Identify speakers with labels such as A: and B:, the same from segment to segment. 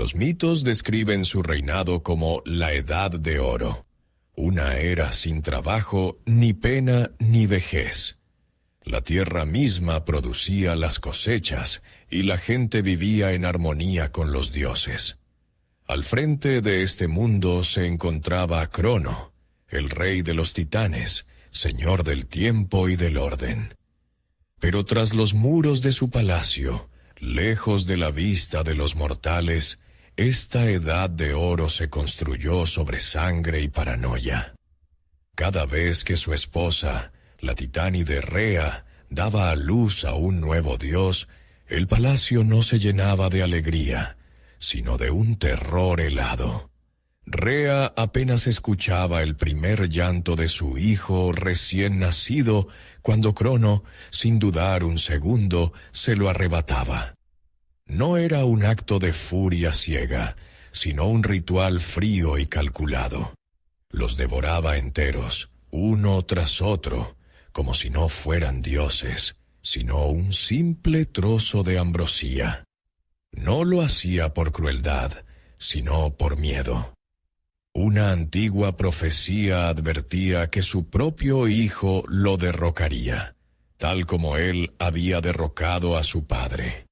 A: Los mitos describen su reinado como la Edad de Oro, una era sin trabajo, ni pena, ni vejez. La tierra misma producía las cosechas, y la gente vivía en armonía con los dioses. Al frente de este mundo se encontraba Crono, el rey de los titanes, señor del tiempo y del orden. Pero tras los muros de su palacio, lejos de la vista de los mortales, esta Edad de Oro se construyó sobre sangre y paranoia. Cada vez que su esposa, la titánide Rea, daba a luz a un nuevo dios, el palacio no se llenaba de alegría, sino de un terror helado. Rea apenas escuchaba el primer llanto de su hijo recién nacido, cuando Crono, sin dudar un segundo, se lo arrebataba. No era un acto de furia ciega, sino un ritual frío y calculado. Los devoraba enteros, uno tras otro, como si no fueran dioses, sino un simple trozo de ambrosía. No lo hacía por crueldad, sino por miedo. Una antigua profecía advertía que su propio hijo lo derrocaría, tal como él había derrocado a su padre.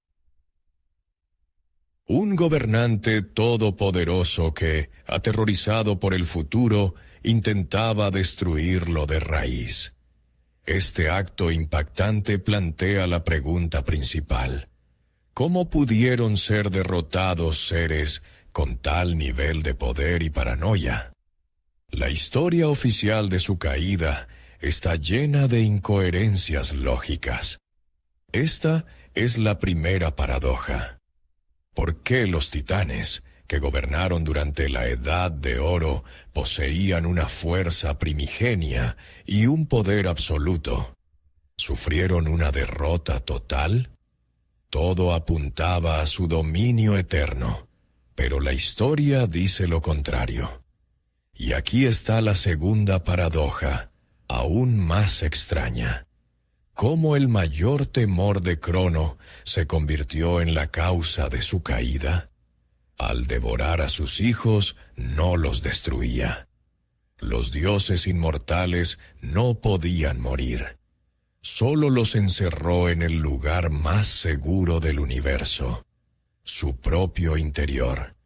A: Un gobernante todopoderoso que, aterrorizado por el futuro, intentaba destruirlo de raíz. Este acto impactante plantea la pregunta principal: ¿cómo pudieron ser derrotados seres con tal nivel de poder y paranoia? La historia oficial de su caída está llena de incoherencias lógicas. Esta es la primera paradoja. ¿Por qué los titanes, que gobernaron durante la Edad de Oro, poseían una fuerza primigenia y un poder absoluto, sufrieron una derrota total? Todo apuntaba a su dominio eterno, pero la historia dice lo contrario. Y aquí está la segunda paradoja, aún más extraña. ¿Cómo el mayor temor de Crono se convirtió en la causa de su caída? Al devorar a sus hijos, no los destruía. Los dioses inmortales no podían morir. Solo los encerró en el lugar más seguro del universo, su propio interior.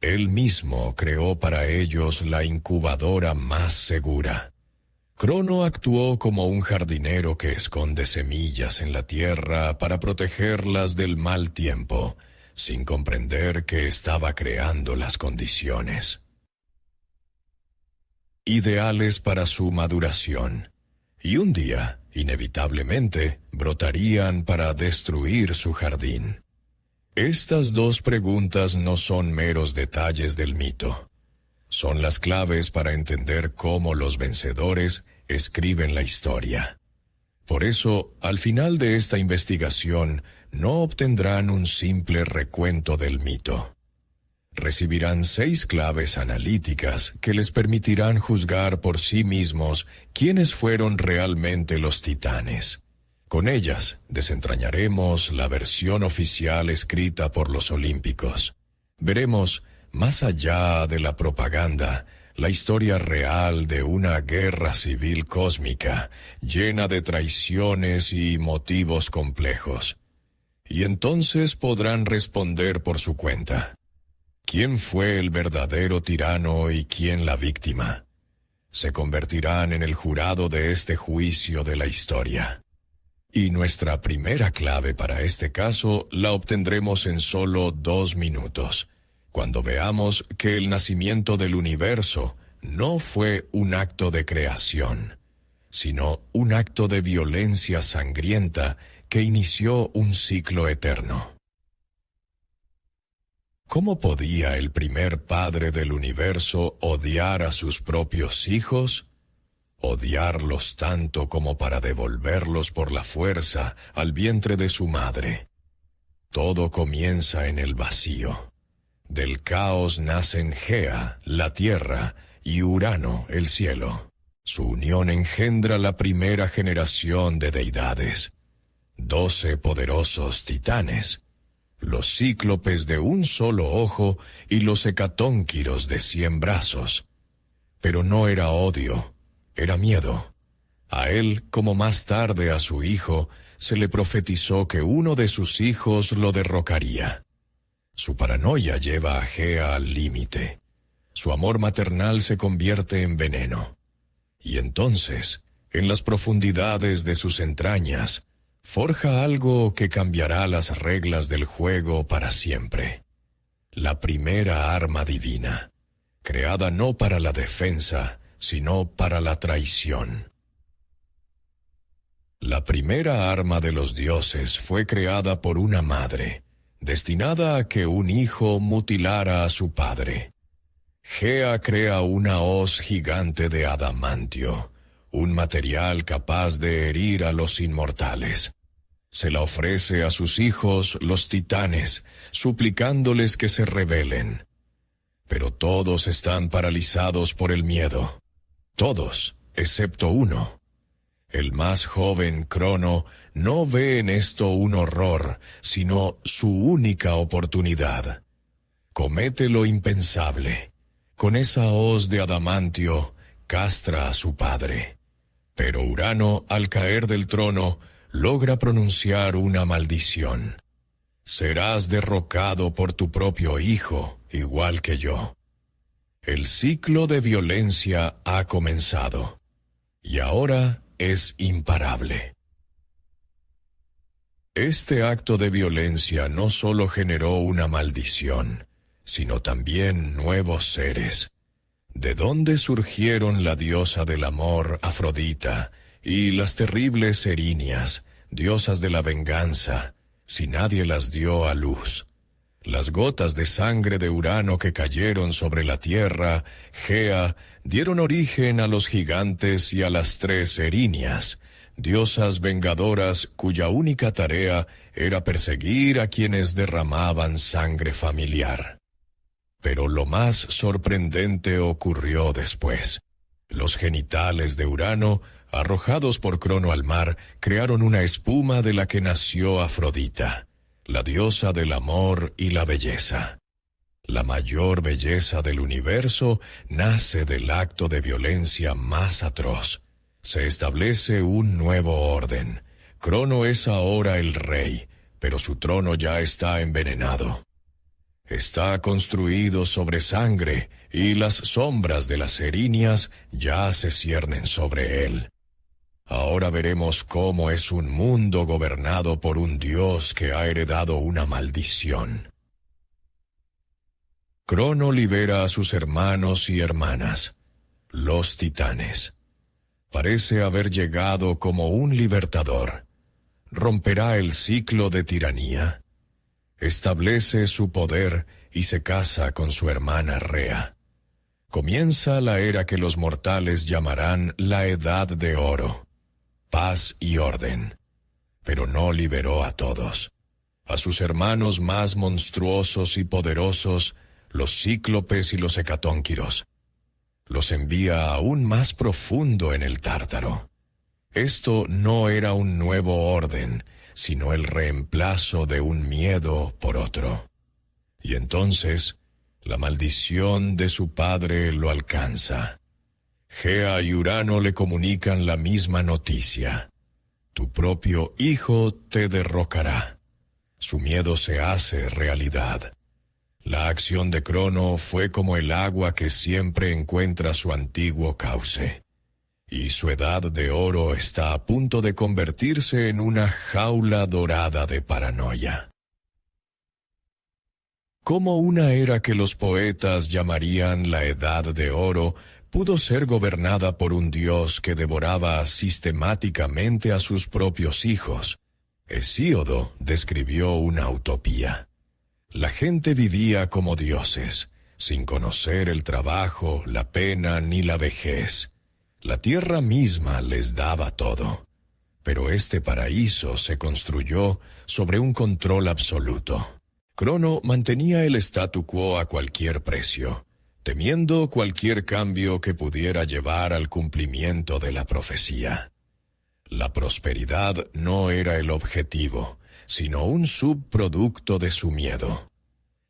A: Él mismo creó para ellos la incubadora más segura. Crono actuó como un jardinero que esconde semillas en la tierra para protegerlas del mal tiempo, sin comprender que estaba creando las condiciones ideales para su maduración. Y un día, inevitablemente, brotarían para destruir su jardín. Estas dos preguntas no son meros detalles del mito. Son las claves para entender cómo los vencedores escriben la historia. Por eso, al final de esta investigación, no obtendrán un simple recuento del mito. Recibirán 6 claves analíticas que les permitirán juzgar por sí mismos quiénes fueron realmente los titanes. Con ellas, desentrañaremos la versión oficial escrita por los olímpicos. Veremos, más allá de la propaganda, la historia real de una guerra civil cósmica, llena de traiciones y motivos complejos. Y entonces podrán responder por su cuenta. ¿Quién fue el verdadero tirano y quién la víctima? Se convertirán en el jurado de este juicio de la historia. Y nuestra primera clave para este caso la obtendremos en solo 2 minutos, cuando veamos que el nacimiento del universo no fue un acto de creación, sino un acto de violencia sangrienta que inició un ciclo eterno. ¿Cómo podía el primer padre del universo odiar a sus propios hijos? Odiarlos tanto como para devolverlos por la fuerza al vientre de su madre. Todo comienza en el vacío. Del caos nacen Gea, la tierra, y Urano, el cielo. Su unión engendra la primera generación de deidades. 12 poderosos titanes. los cíclopes de un solo ojo y los hecatónquiros de 100 brazos. Pero no era odio, era miedo. A él, como más tarde a su hijo, se le profetizó que uno de sus hijos lo derrocaría. Su paranoia lleva a Gea al límite. Su amor maternal se convierte en veneno. Y entonces, en las profundidades de sus entrañas, forja algo que cambiará las reglas del juego para siempre. La primera arma divina, creada no para la defensa, sino para la traición. La primera arma de los dioses fue creada por una madre, destinada a que un hijo mutilara a su padre. Gea crea una hoz gigante de adamantio, un material capaz de herir a los inmortales. Se la ofrece a sus hijos, los titanes, suplicándoles que se rebelen. Pero todos están paralizados por el miedo. Todos, excepto uno. El más joven, Crono, no ve en esto un horror, sino su única oportunidad. Comete lo impensable. Con esa hoz de adamantio, castra a su padre. Pero Urano, al caer del trono, logra pronunciar una maldición. Serás derrocado por tu propio hijo, igual que yo. El ciclo de violencia ha comenzado. Y ahora es imparable. Este acto de violencia no solo generó una maldición, sino también nuevos seres. ¿De dónde surgieron la diosa del amor, Afrodita, y las terribles Erinias, diosas de la venganza, si nadie las dio a luz? Las gotas de sangre de Urano que cayeron sobre la tierra, Gea, dieron origen a los gigantes y a las 3 Erinias, diosas vengadoras cuya única tarea era perseguir a quienes derramaban sangre familiar. Pero lo más sorprendente ocurrió después. Los genitales de Urano, arrojados por Crono al mar, crearon una espuma de la que nació Afrodita, la diosa del amor y la belleza. La mayor belleza del universo nace del acto de violencia más atroz. Se establece un nuevo orden. Crono es ahora el rey, pero su trono ya está envenenado. Está construido sobre sangre, y las sombras de las Erinias ya se ciernen sobre él. Ahora veremos cómo es un mundo gobernado por un dios que ha heredado una maldición. Crono libera a sus hermanos y hermanas, los titanes. Parece haber llegado como un libertador. Romperá el ciclo de tiranía. Establece su poder y se casa con su hermana Rea. Comienza la era que los mortales llamarán la Edad de Oro. Paz y orden. Pero no liberó a todos. A sus hermanos más monstruosos y poderosos, los cíclopes y los hecatónquiros. Los envía aún más profundo en el Tártaro. Esto no era un nuevo orden, sino el reemplazo de un miedo por otro. Y entonces, la maldición de su padre lo alcanza. Gea y Urano le comunican la misma noticia. Tu propio hijo te derrocará. Su miedo se hace realidad. La acción de Crono fue como el agua que siempre encuentra su antiguo cauce. Y su edad de oro está a punto de convertirse en una jaula dorada de paranoia. ¿Cómo una era que los poetas llamarían la Edad de Oro pudo ser gobernada por un dios que devoraba sistemáticamente a sus propios hijos? Hesíodo describió una utopía. La gente vivía como dioses, sin conocer el trabajo, la pena ni la vejez. La tierra misma les daba todo. Pero este paraíso se construyó sobre un control absoluto. Crono mantenía el statu quo a cualquier precio, temiendo cualquier cambio que pudiera llevar al cumplimiento de la profecía. La prosperidad no era el objetivo, sino un subproducto de su miedo.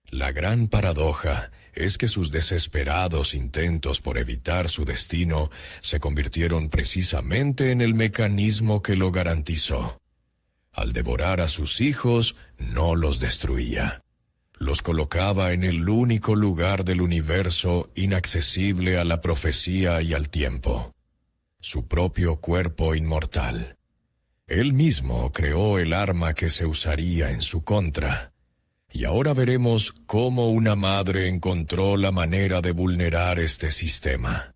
A: La gran paradoja es que sus desesperados intentos por evitar su destino se convirtieron precisamente en el mecanismo que lo garantizó. Al devorar a sus hijos, no los destruía. Los colocaba en el único lugar del universo inaccesible a la profecía y al tiempo: su propio cuerpo inmortal. Él mismo creó el arma que se usaría en su contra. Y ahora veremos cómo una madre encontró la manera de vulnerar este sistema.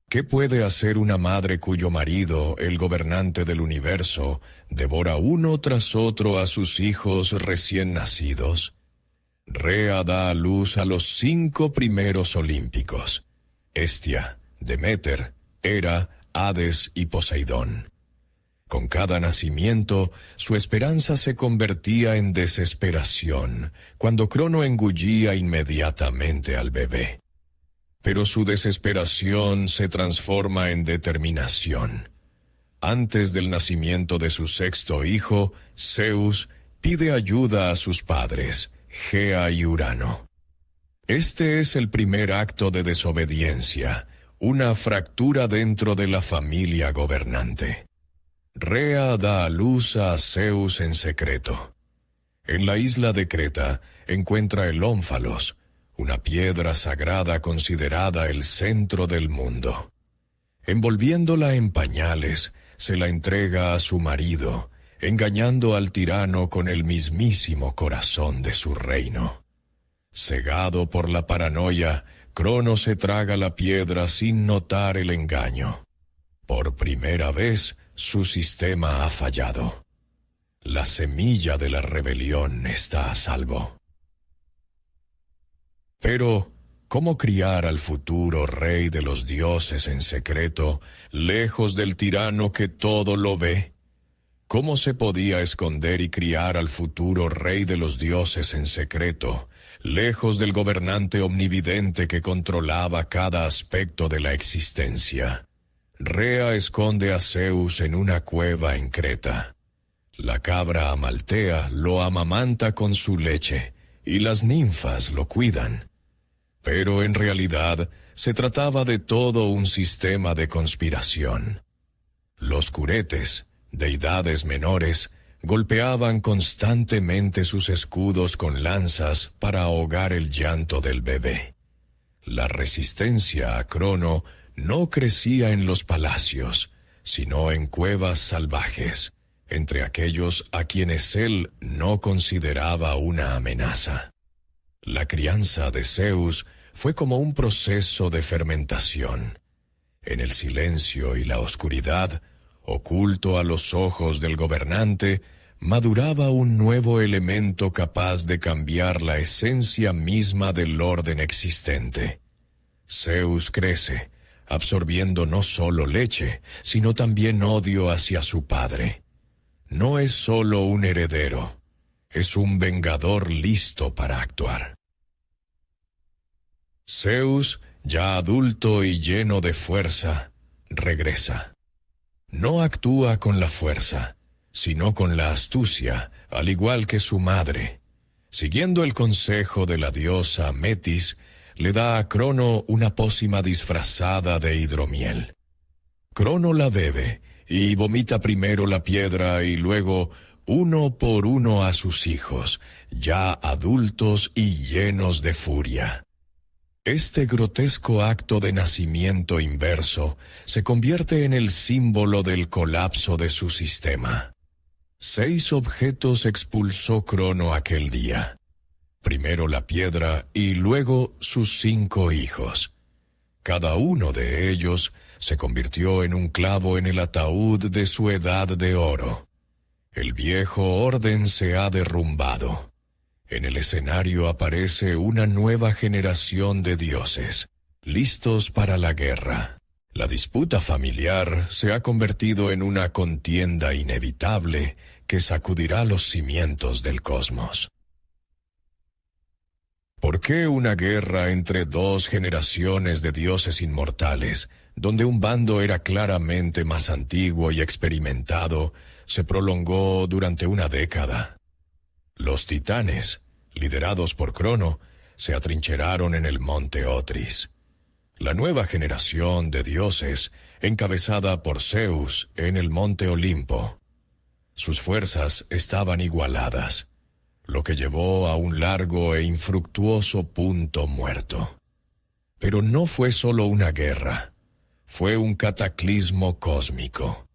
A: ¿Qué puede hacer una madre cuyo marido, el gobernante del universo, devora uno tras otro a sus hijos recién nacidos? Rea da a luz a los 5 primeros olímpicos: Hestia, Deméter, Hera, Hades y Poseidón. Con cada nacimiento, su esperanza se convertía en desesperación, cuando Crono engullía inmediatamente al bebé. Pero su desesperación se transforma en determinación. Antes del nacimiento de su 6º hijo, Zeus pide ayuda a sus padres, Gea y Urano. Este es el primer acto de desobediencia, una fractura dentro de la familia gobernante. Rea da a luz a Zeus en secreto. En la isla de Creta encuentra el ónfalos, una piedra sagrada considerada el centro del mundo. Envolviéndola en pañales, se la entrega a su marido, engañando al tirano con el mismísimo corazón de su reino. Cegado por la paranoia, Crono se traga la piedra sin notar el engaño. Por primera vez, su sistema ha fallado. La semilla de la rebelión está a salvo. Pero, ¿cómo criar al futuro rey de los dioses en secreto, lejos del tirano que todo lo ve? ¿Cómo se podía esconder y criar al futuro rey de los dioses en secreto, lejos del gobernante omnividente que controlaba cada aspecto de la existencia? Rea esconde a Zeus en una cueva en Creta. La cabra Amaltea lo amamanta con su leche, y las ninfas lo cuidan. Pero en realidad se trataba de todo un sistema de conspiración. Los curetes, deidades menores, golpeaban constantemente sus escudos con lanzas para ahogar el llanto del bebé. La resistencia a Crono no crecía en los palacios, sino en cuevas salvajes, entre aquellos a quienes él no consideraba una amenaza. La crianza de Zeus fue como un proceso de fermentación. En el silencio y la oscuridad, oculto a los ojos del gobernante, maduraba un nuevo elemento capaz de cambiar la esencia misma del orden existente. Zeus crece, absorbiendo no solo leche, sino también odio hacia su padre. No es solo un heredero, es un vengador listo para actuar. Zeus, ya adulto y lleno de fuerza, regresa. No actúa con la fuerza, sino con la astucia, al igual que su madre. Siguiendo el consejo de la diosa Metis, le da a Crono una pócima disfrazada de hidromiel. Crono la bebe y vomita primero la piedra y luego, uno por uno, a sus hijos, ya adultos y llenos de furia. Este grotesco acto de nacimiento inverso se convierte en el símbolo del colapso de su sistema. 6 objetos expulsó Crono aquel día. Primero la piedra y luego sus 5 hijos. Cada uno de ellos se convirtió en un clavo en el ataúd de su edad de oro. El viejo orden se ha derrumbado. En el escenario aparece una nueva generación de dioses, listos para la guerra. La disputa familiar se ha convertido en una contienda inevitable que sacudirá los cimientos del cosmos. ¿Por qué una guerra entre dos generaciones de dioses inmortales, donde un bando era claramente más antiguo y experimentado, se prolongó durante una década? Los titanes, liderados por Crono, se atrincheraron en el monte Otris. La nueva generación de dioses, encabezada por Zeus en el monte Olimpo. Sus fuerzas estaban igualadas, lo que llevó a un largo e infructuoso punto muerto. Pero no fue solo una guerra, fue un cataclismo cósmico.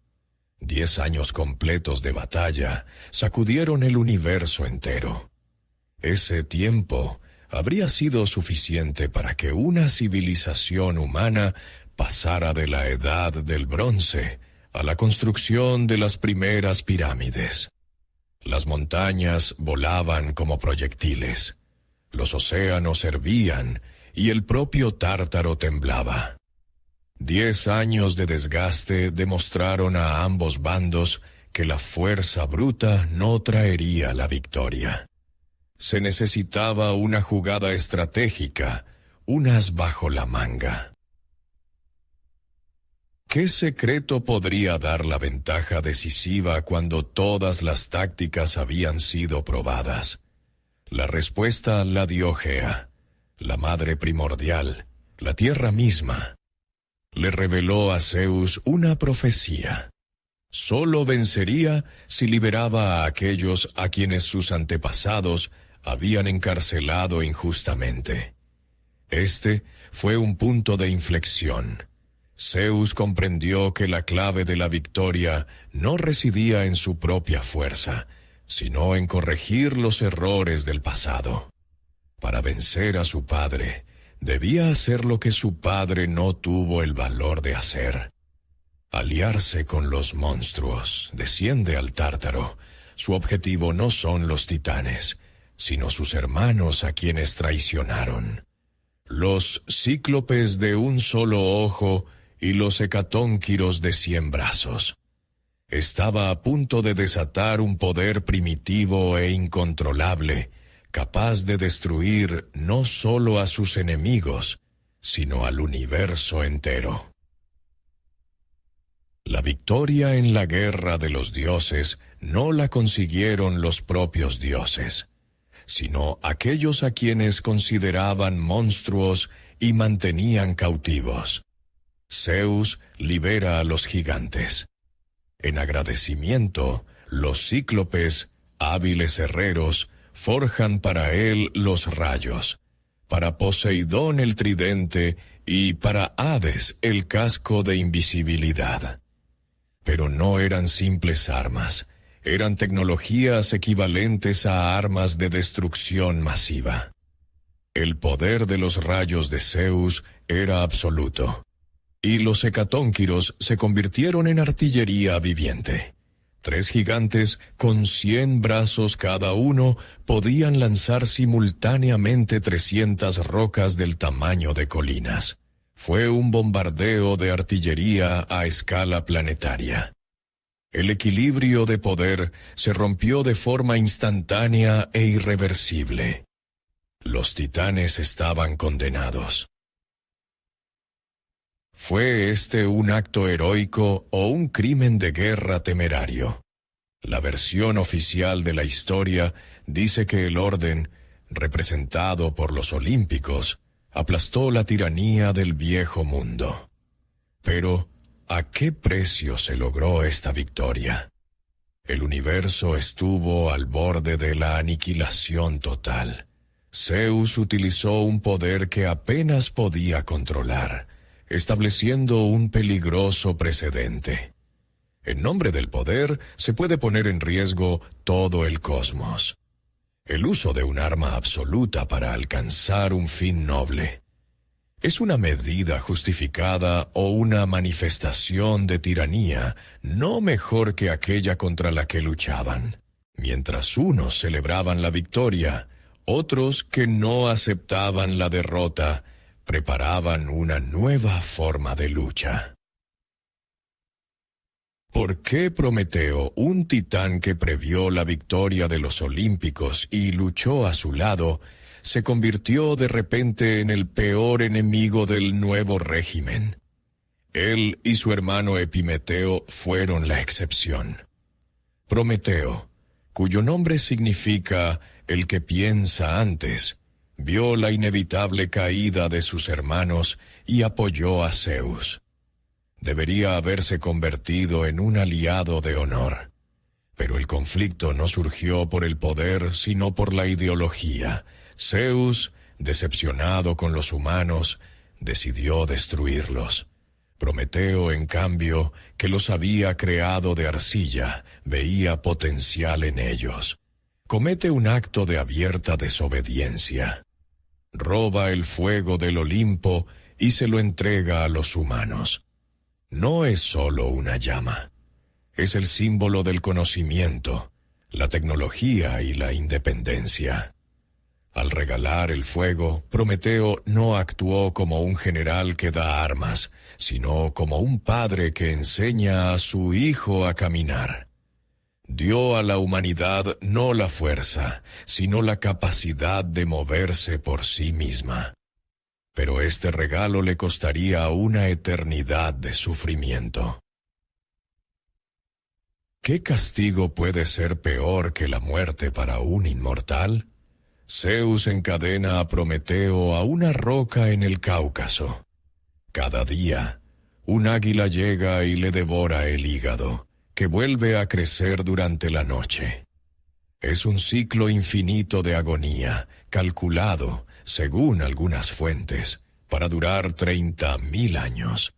A: 10 años completos de batalla sacudieron el universo entero. Ese tiempo habría sido suficiente para que una civilización humana pasara de la edad del bronce a la construcción de las primeras pirámides. Las montañas volaban como proyectiles, los océanos hervían y el propio Tártaro temblaba. 10 años de desgaste demostraron a ambos bandos que la fuerza bruta no traería la victoria. Se necesitaba una jugada estratégica, un as bajo la manga. ¿Qué secreto podría dar la ventaja decisiva cuando todas las tácticas habían sido probadas? La respuesta la dio Gea, la madre primordial, la tierra misma. Le reveló a Zeus una profecía. Solo vencería si liberaba a aquellos a quienes sus antepasados habían encarcelado injustamente. Este fue un punto de inflexión. Zeus comprendió que la clave de la victoria no residía en su propia fuerza, sino en corregir los errores del pasado. Para vencer a su padre, debía hacer lo que su padre no tuvo el valor de hacer. Aliarse con los monstruos, desciende al Tártaro. Su objetivo no son los titanes, sino sus hermanos a quienes traicionaron. Los cíclopes de un solo ojo y los hecatónquiros de 100 brazos. Estaba a punto de desatar un poder primitivo e incontrolable, capaz de destruir no solo a sus enemigos, sino al universo entero. La victoria en la guerra de los dioses no la consiguieron los propios dioses, sino aquellos a quienes consideraban monstruos y mantenían cautivos. Zeus libera a los gigantes. En agradecimiento, los cíclopes, hábiles herreros, forjan para él los rayos, para Poseidón el tridente y para Hades el casco de invisibilidad. Pero no eran simples armas, eran tecnologías equivalentes a armas de destrucción masiva. El poder de los rayos de Zeus era absoluto, y los hecatónquiros se convirtieron en artillería viviente. 3 gigantes con 100 brazos cada uno podían lanzar simultáneamente 300 rocas del tamaño de colinas. Fue un bombardeo de artillería a escala planetaria. El equilibrio de poder se rompió de forma instantánea e irreversible. Los titanes estaban condenados. ¿Fue este un acto heroico o un crimen de guerra temerario? La versión oficial de la historia dice que el orden, representado por los olímpicos, aplastó la tiranía del viejo mundo. Pero, ¿a qué precio se logró esta victoria? El universo estuvo al borde de la aniquilación total. Zeus utilizó un poder que apenas podía controlar, estableciendo un peligroso precedente. En nombre del poder se puede poner en riesgo todo el cosmos. El uso de un arma absoluta para alcanzar un fin noble. ¿Es una medida justificada o una manifestación de tiranía no mejor que aquella contra la que luchaban? Mientras unos celebraban la victoria, otros que no aceptaban la derrota preparaban una nueva forma de lucha. ¿Por qué Prometeo, un titán que previó la victoria de los olímpicos y luchó a su lado, se convirtió de repente en el peor enemigo del nuevo régimen. Él y su hermano Epimeteo fueron la excepción. Prometeo, cuyo nombre significa el que piensa antes, vio la inevitable caída de sus hermanos y apoyó a Zeus. Debería haberse convertido en un aliado de honor. Pero el conflicto no surgió por el poder, sino por la ideología. Zeus, decepcionado con los humanos, decidió destruirlos. Prometeo, en cambio, que los había creado de arcilla, veía potencial en ellos. Comete un acto de abierta desobediencia. Roba el fuego del Olimpo y se lo entrega a los humanos. No es solo una llama. Es el símbolo del conocimiento, la tecnología y la independencia. Al regalar el fuego, Prometeo no actuó como un general que da armas, sino como un padre que enseña a su hijo a caminar. Dio a la humanidad no la fuerza, sino la capacidad de moverse por sí misma. Pero este regalo le costaría una eternidad de sufrimiento. ¿Qué castigo puede ser peor que la muerte para un inmortal? Zeus encadena a Prometeo a una roca en el Cáucaso. Cada día, un águila llega y le devora el hígado, que vuelve a crecer durante la noche. Es un ciclo infinito de agonía, calculado, según algunas fuentes, para durar 30.000 años.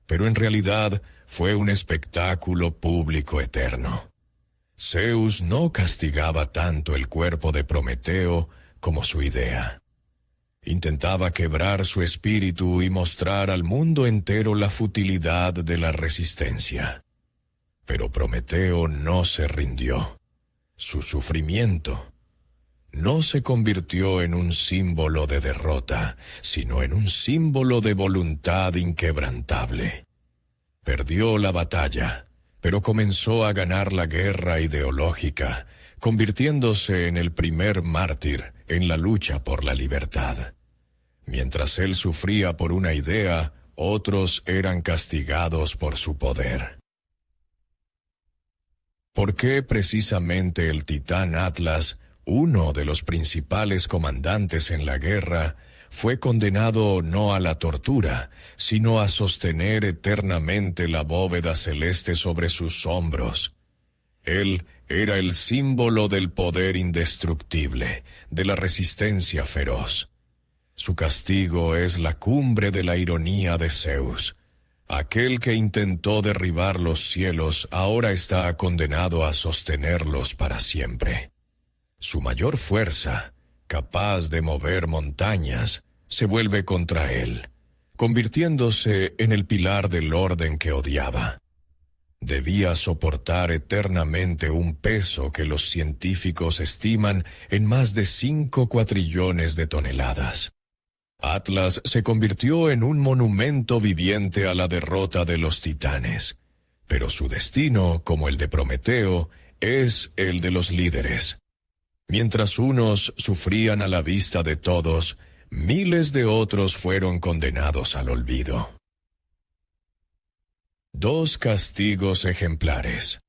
A: Pero en realidad fue un espectáculo público eterno. Zeus no castigaba tanto el cuerpo de Prometeo como su idea. Intentaba quebrar su espíritu y mostrar al mundo entero la futilidad de la resistencia. Pero Prometeo no se rindió. Su sufrimiento no se convirtió en un símbolo de derrota, sino en un símbolo de voluntad inquebrantable. Perdió la batalla, pero comenzó a ganar la guerra ideológica, convirtiéndose en el primer mártir en la lucha por la libertad. Mientras él sufría por una idea, otros eran castigados por su poder. ¿Por qué precisamente el titán Atlas, uno de los principales comandantes en la guerra, fue condenado no a la tortura, sino a sostener eternamente la bóveda celeste sobre sus hombros? Él era el símbolo del poder indestructible, de la resistencia feroz. Su castigo es la cumbre de la ironía de Zeus. Aquel que intentó derribar los cielos ahora está condenado a sostenerlos para siempre. Su mayor fuerza, capaz de mover montañas, se vuelve contra él, convirtiéndose en el pilar del orden que odiaba. Debía soportar eternamente un peso que los científicos estiman en más de 5 cuatrillones de toneladas. Atlas se convirtió en un monumento viviente a la derrota de los titanes, pero su destino, como el de Prometeo, es el de los líderes. Mientras unos sufrían a la vista de todos, miles de otros fueron condenados al olvido. 2 castigos ejemplares.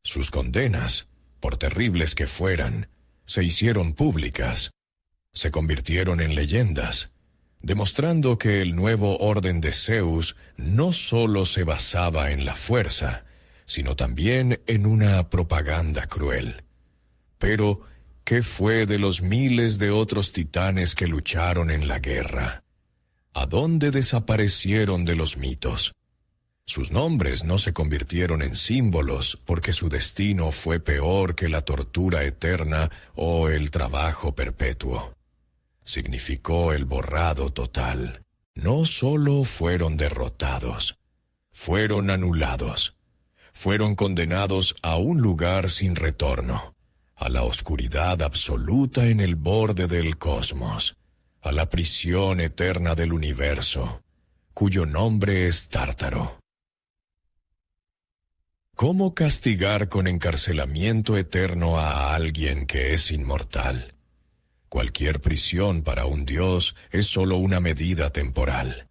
A: Sus condenas, por terribles que fueran, se hicieron públicas. Se convirtieron en leyendas, demostrando que el nuevo orden de Zeus no solo se basaba en la fuerza, sino también en una propaganda cruel. Pero, ¿qué fue de los miles de otros titanes que lucharon en la guerra? ¿A dónde desaparecieron de los mitos? Sus nombres no se convirtieron en símbolos porque su destino fue peor que la tortura eterna o el trabajo perpetuo. Significó el borrado total. No solo fueron derrotados, fueron anulados. Fueron condenados a un lugar sin retorno, a la oscuridad absoluta en el borde del cosmos, a la prisión eterna del universo, cuyo nombre es Tártaro. ¿Cómo castigar con encarcelamiento eterno a alguien que es inmortal? Cualquier prisión para un dios es solo una medida temporal.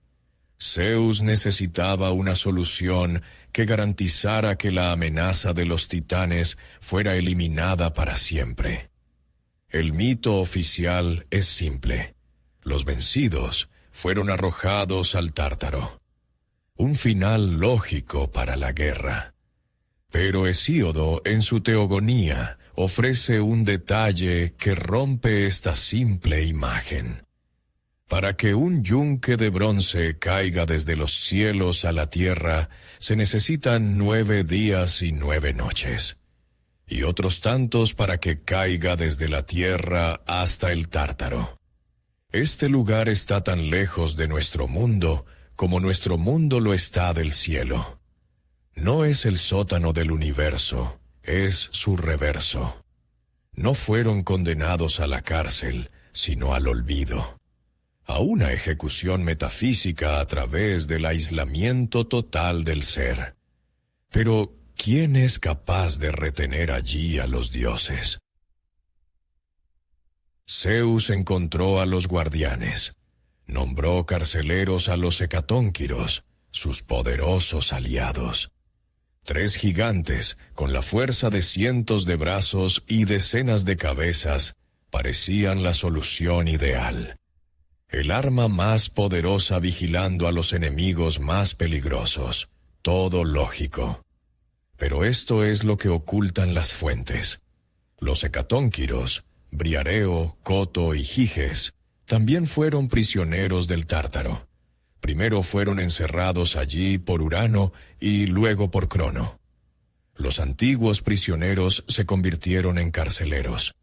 A: Zeus necesitaba una solución que garantizara que la amenaza de los titanes fuera eliminada para siempre. El mito oficial es simple. Los vencidos fueron arrojados al Tártaro. Un final lógico para la guerra. Pero Hesíodo, en su Teogonía, ofrece un detalle que rompe esta simple imagen. Para que un yunque de bronce caiga desde los cielos a la tierra, se necesitan 9 días y 9 noches. Y otros tantos para que caiga desde la tierra hasta el Tártaro. Este lugar está tan lejos de nuestro mundo como nuestro mundo lo está del cielo. No es el sótano del universo, es su reverso. No fueron condenados a la cárcel, sino al olvido. A una ejecución metafísica a través del aislamiento total del ser. Pero, ¿quién es capaz de retener allí a los dioses? Zeus encontró a los guardianes. Nombró carceleros a los hecatónquiros, sus poderosos aliados. 3 gigantes, con la fuerza de cientos de brazos y decenas de cabezas, parecían la solución ideal. El arma más poderosa vigilando a los enemigos más peligrosos. Todo lógico. Pero esto es lo que ocultan las fuentes. Los hecatónquiros, Briareo, Coto y Giges, también fueron prisioneros del Tártaro. Primero fueron encerrados allí por Urano y luego por Crono. Los antiguos prisioneros se convirtieron en carceleros.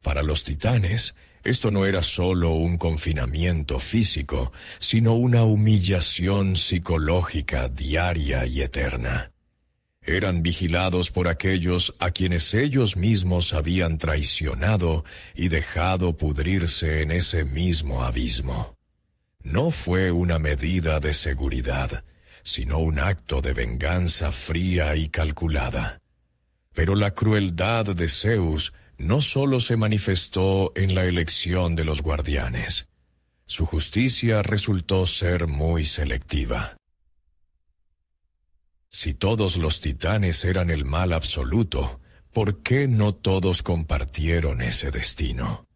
A: Para los titanes, esto no era solo un confinamiento físico, sino una humillación psicológica diaria y eterna. Eran vigilados por aquellos a quienes ellos mismos habían traicionado y dejado pudrirse en ese mismo abismo. No fue una medida de seguridad, sino un acto de venganza fría y calculada. Pero la crueldad de Zeus no solo se manifestó en la elección de los guardianes. Su justicia resultó ser muy selectiva. Si todos los titanes eran el mal absoluto, ¿por qué no todos compartieron ese destino?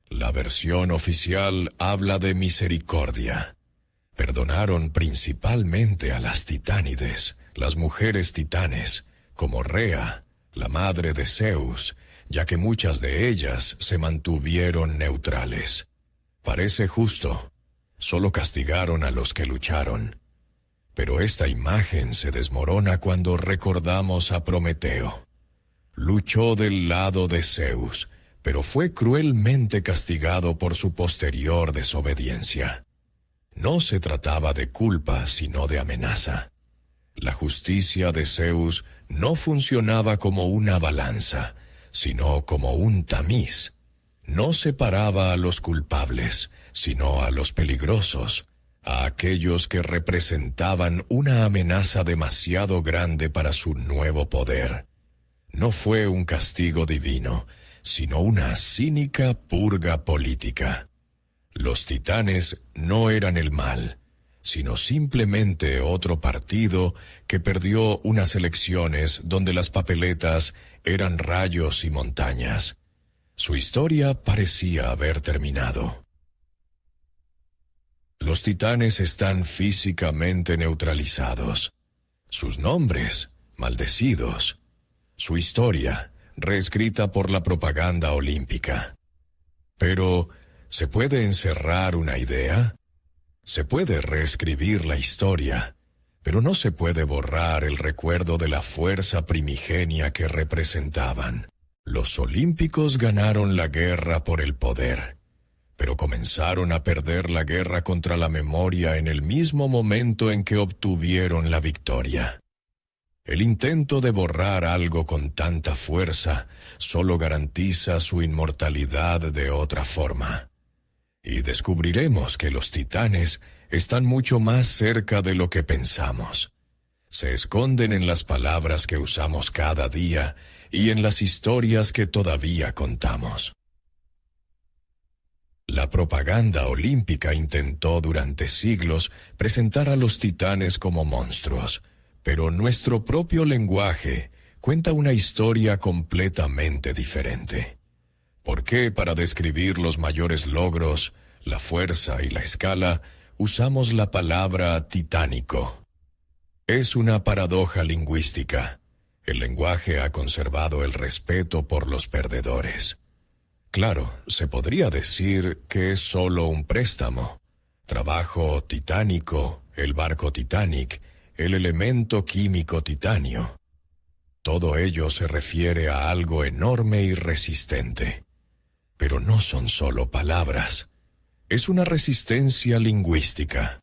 A: La versión oficial habla de misericordia. Perdonaron principalmente a las titánides, las mujeres titanes, como Rea, la madre de Zeus, ya que muchas de ellas se mantuvieron neutrales. Parece justo, solo castigaron a los que lucharon. Pero esta imagen se desmorona cuando recordamos a Prometeo. Luchó del lado de Zeus, pero fue cruelmente castigado por su posterior desobediencia. No se trataba de culpa, sino de amenaza. La justicia de Zeus no funcionaba como una balanza, sino como un tamiz. No separaba a los culpables, sino a los peligrosos, a aquellos que representaban una amenaza demasiado grande para su nuevo poder. No fue un castigo divino, sino una cínica purga política. Los titanes no eran el mal, sino simplemente otro partido que perdió unas elecciones donde las papeletas eran rayos y montañas. Su historia parecía haber terminado. Los titanes están físicamente neutralizados. Sus nombres, maldecidos. Su historia, reescrita por la propaganda olímpica. Pero, ¿se puede encerrar una idea? Se puede reescribir la historia, pero no se puede borrar el recuerdo de la fuerza primigenia que representaban. Los olímpicos ganaron la guerra por el poder, pero comenzaron a perder la guerra contra la memoria en el mismo momento en que obtuvieron la victoria. El intento de borrar algo con tanta fuerza solo garantiza su inmortalidad de otra forma. Y descubriremos que los titanes están mucho más cerca de lo que pensamos. Se esconden en las palabras que usamos cada día y en las historias que todavía contamos. La propaganda olímpica intentó durante siglos presentar a los titanes como monstruos, pero nuestro propio lenguaje cuenta una historia completamente diferente. ¿Por qué para describir los mayores logros, la fuerza y la escala, usamos la palabra titánico? Es una paradoja lingüística. El lenguaje ha conservado el respeto por los perdedores. Claro, se podría decir que es solo un préstamo. Trabajo titánico, el barco Titanic, el elemento químico titanio. Todo ello se refiere a algo enorme y resistente. Pero no son solo palabras. Es una resistencia lingüística.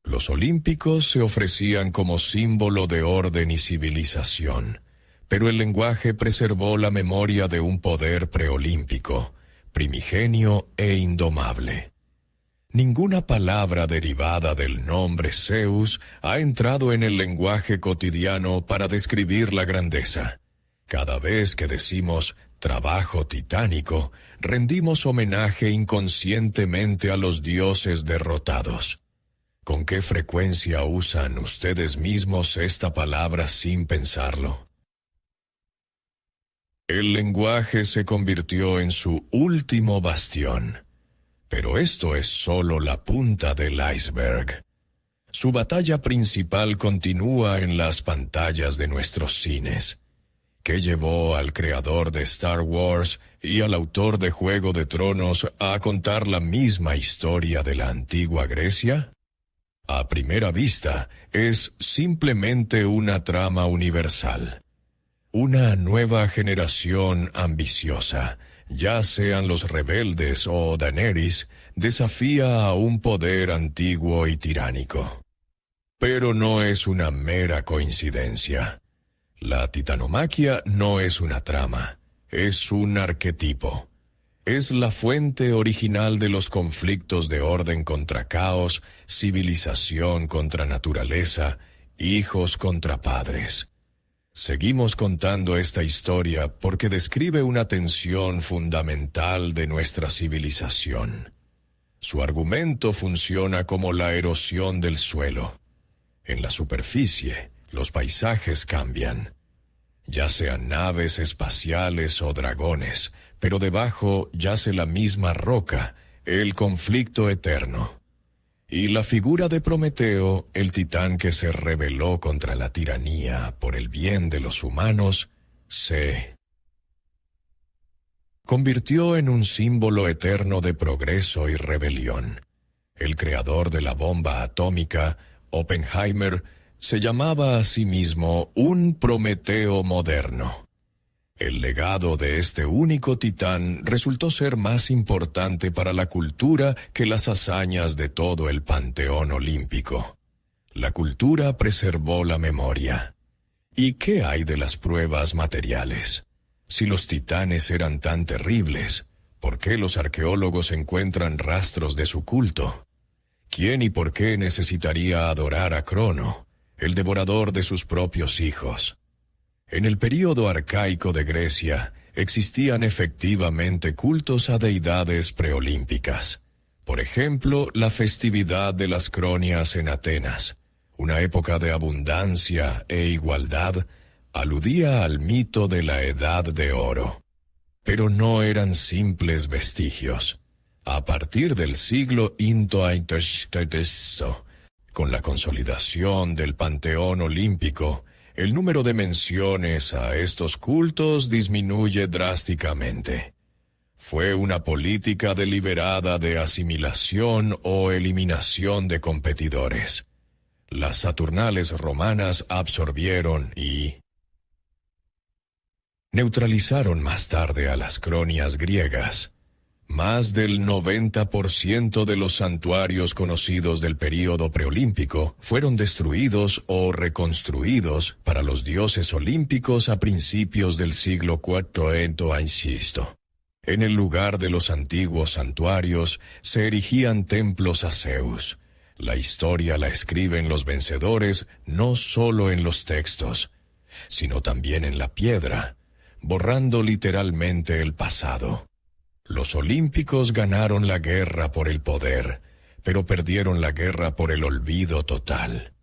A: Los olímpicos se ofrecían como símbolo de orden y civilización, pero el lenguaje preservó la memoria de un poder preolímpico, primigenio e indomable. Ninguna palabra derivada del nombre Zeus ha entrado en el lenguaje cotidiano para describir la grandeza. Cada vez que decimos trabajo titánico, rendimos homenaje inconscientemente a los dioses derrotados. ¿Con qué frecuencia usan ustedes mismos esta palabra sin pensarlo? El lenguaje se convirtió en su último bastión. Pero esto es solo la punta del iceberg. Su batalla principal continúa en las pantallas de nuestros cines. ¿Qué llevó al creador de Star Wars y al autor de Juego de Tronos a contar la misma historia de la antigua Grecia? A primera vista, es simplemente una trama universal. Una nueva generación ambiciosa, ya sean los rebeldes o Daenerys, desafía a un poder antiguo y tiránico. Pero no es una mera coincidencia. La titanomaquia no es una trama, es un arquetipo. Es la fuente original de los conflictos de orden contra caos, civilización contra naturaleza, hijos contra padres. Seguimos contando esta historia porque describe una tensión fundamental de nuestra civilización. Su argumento funciona como la erosión del suelo. En la superficie, los paisajes cambian. Ya sean naves espaciales o dragones, pero debajo yace la misma roca, el conflicto eterno. Y la figura de Prometeo, el titán que se rebeló contra la tiranía por el bien de los humanos, se convirtió en un símbolo eterno de progreso y rebelión. El creador de la bomba atómica, Oppenheimer, se llamaba a sí mismo un Prometeo moderno. El legado de este único titán resultó ser más importante para la cultura que las hazañas de todo el panteón olímpico. La cultura preservó la memoria. ¿Y qué hay de las pruebas materiales? Si los titanes eran tan terribles, ¿por qué los arqueólogos encuentran rastros de su culto? ¿Quién y por qué necesitaría adorar a Crono, el devorador de sus propios hijos? En el período arcaico de Grecia existían efectivamente cultos a deidades preolímpicas. Por ejemplo, la festividad de las Cronias en Atenas, una época de abundancia e igualdad, aludía al mito de la Edad de Oro. Pero no eran simples vestigios. A partir del siglo V, con la consolidación del panteón olímpico, el número de menciones a estos cultos disminuye drásticamente. Fue una política deliberada de asimilación o eliminación de competidores. Las Saturnales romanas absorbieron y neutralizaron más tarde a las Cronias griegas. Más del 90% de los santuarios conocidos del período preolímpico fueron destruidos o reconstruidos para los dioses olímpicos a principios del siglo IV. En el lugar de los antiguos santuarios se erigían templos a Zeus. La historia la escriben los vencedores no solo en los textos, sino también en la piedra, borrando literalmente el pasado. Los olímpicos ganaron la guerra por el poder, pero perdieron la guerra por el olvido total.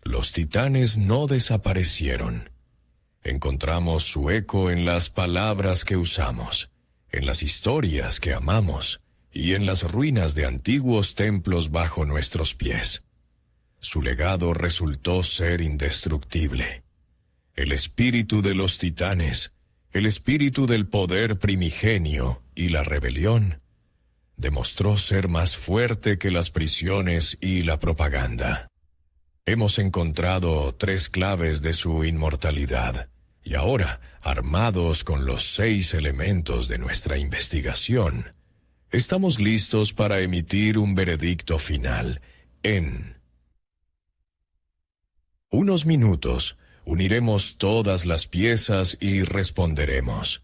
A: Los titanes no desaparecieron. Encontramos su eco en las palabras que usamos, en las historias que amamos y en las ruinas de antiguos templos bajo nuestros pies. Su legado resultó ser indestructible. El espíritu de los titanes, el espíritu del poder primigenio y la rebelión, demostró ser más fuerte que las prisiones y la propaganda. Hemos encontrado 3 claves de su inmortalidad, y ahora, armados con los 6 elementos de nuestra investigación, estamos listos para emitir un veredicto final. En unos minutos, uniremos todas las piezas y responderemos: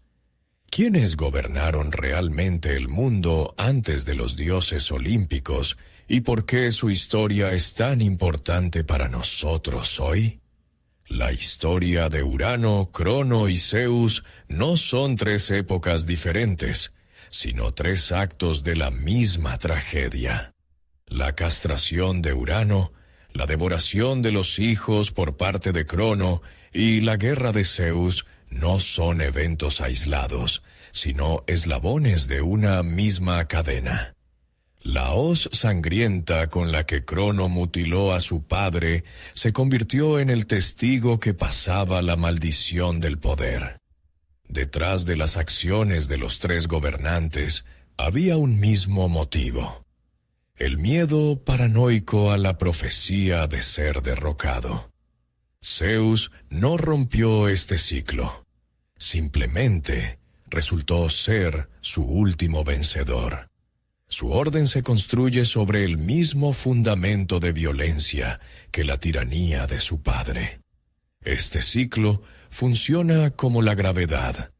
A: ¿quiénes gobernaron realmente el mundo antes de los dioses olímpicos y por qué su historia es tan importante para nosotros hoy? La historia de Urano, Crono y Zeus no son 3 épocas diferentes, sino 3 actos de la misma tragedia. La castración de Urano, la devoración de los hijos por parte de Crono y la guerra de Zeus no son eventos aislados, sino eslabones de una misma cadena. La hoz sangrienta con la que Crono mutiló a su padre se convirtió en el testigo que pasaba la maldición del poder. Detrás de las acciones de los 3 gobernantes había un mismo motivo: el miedo paranoico a la profecía de ser derrocado. Zeus no rompió este ciclo. Simplemente resultó ser su último vencedor. Su orden se construye sobre el mismo fundamento de violencia que la tiranía de su padre. Este ciclo funciona como la gravedad.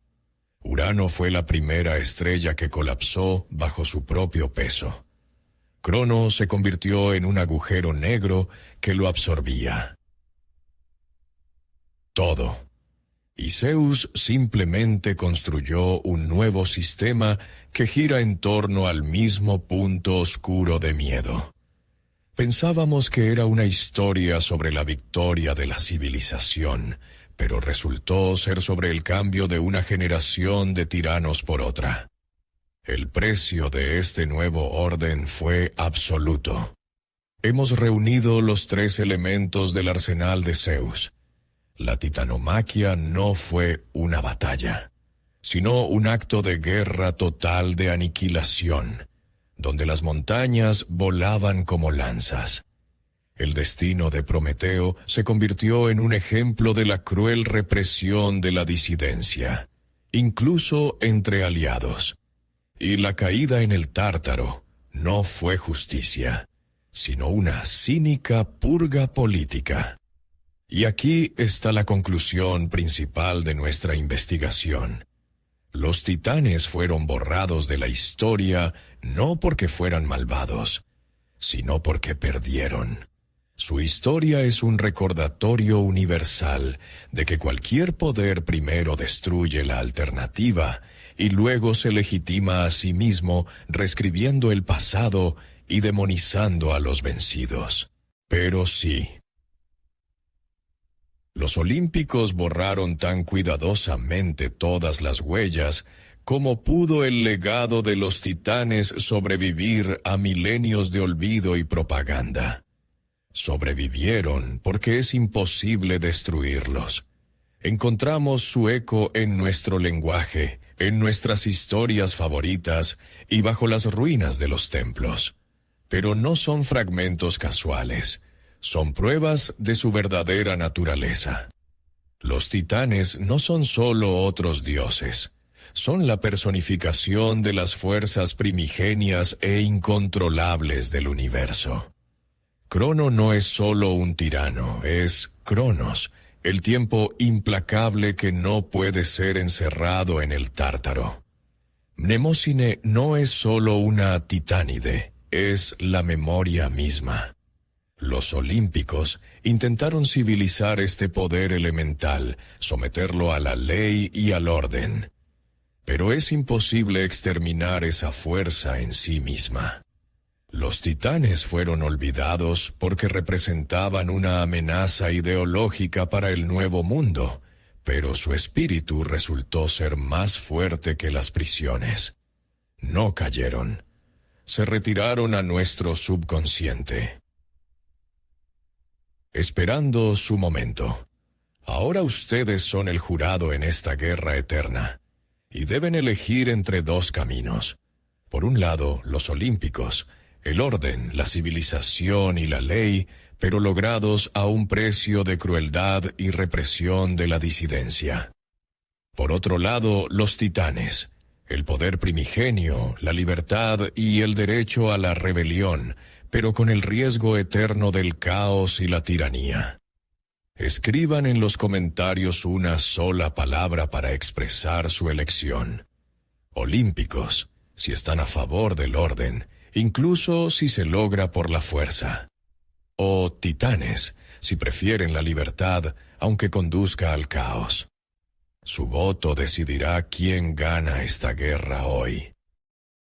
A: Urano fue la primera estrella que colapsó bajo su propio peso. Crono se convirtió en un agujero negro que lo absorbía todo. Y Zeus simplemente construyó un nuevo sistema que gira en torno al mismo punto oscuro de miedo. Pensábamos que era una historia sobre la victoria de la civilización, pero resultó ser sobre el cambio de una generación de tiranos por otra. El precio de este nuevo orden fue absoluto. Hemos reunido los 3 elementos del arsenal de Zeus. La titanomaquia no fue una batalla, sino un acto de guerra total de aniquilación, donde las montañas volaban como lanzas. El destino de Prometeo se convirtió en un ejemplo de la cruel represión de la disidencia, incluso entre aliados. Y la caída en el Tártaro no fue justicia, sino una cínica purga política. Y aquí está la conclusión principal de nuestra investigación. Los titanes fueron borrados de la historia no porque fueran malvados, sino porque perdieron. Su historia es un recordatorio universal de que cualquier poder primero destruye la alternativa y luego se legitima a sí mismo reescribiendo el pasado y demonizando a los vencidos. Pero sí, los olímpicos borraron tan cuidadosamente todas las huellas como pudo el legado de los titanes sobrevivir a milenios de olvido y propaganda. Sobrevivieron porque es imposible destruirlos. Encontramos su eco en nuestro lenguaje, en nuestras historias favoritas y bajo las ruinas de los templos. Pero no son fragmentos casuales. Son pruebas de su verdadera naturaleza. Los titanes no son solo otros dioses, son la personificación de las fuerzas primigenias e incontrolables del universo. Crono no es solo un tirano, es Cronos, el tiempo implacable que no puede ser encerrado en el Tártaro. Mnemósine no es solo una titánide, es la memoria misma. Los olímpicos intentaron civilizar este poder elemental, someterlo a la ley y al orden. Pero es imposible exterminar esa fuerza en sí misma. Los titanes fueron olvidados porque representaban una amenaza ideológica para el nuevo mundo, pero su espíritu resultó ser más fuerte que las prisiones. No cayeron. Se retiraron a nuestro subconsciente. Esperando su momento. Ahora ustedes son el jurado en esta guerra eterna, y deben elegir entre dos caminos. Por un lado, los olímpicos, el orden, la civilización y la ley, pero logrados a un precio de crueldad y represión de la disidencia. Por otro lado, los titanes, el poder primigenio, la libertad y el derecho a la rebelión, pero con el riesgo eterno del caos y la tiranía. Escriban en los comentarios una sola palabra para expresar su elección. Olímpicos, si están a favor del orden, incluso si se logra por la fuerza. O titanes, si prefieren la libertad, aunque conduzca al caos. Su voto decidirá quién gana esta guerra hoy.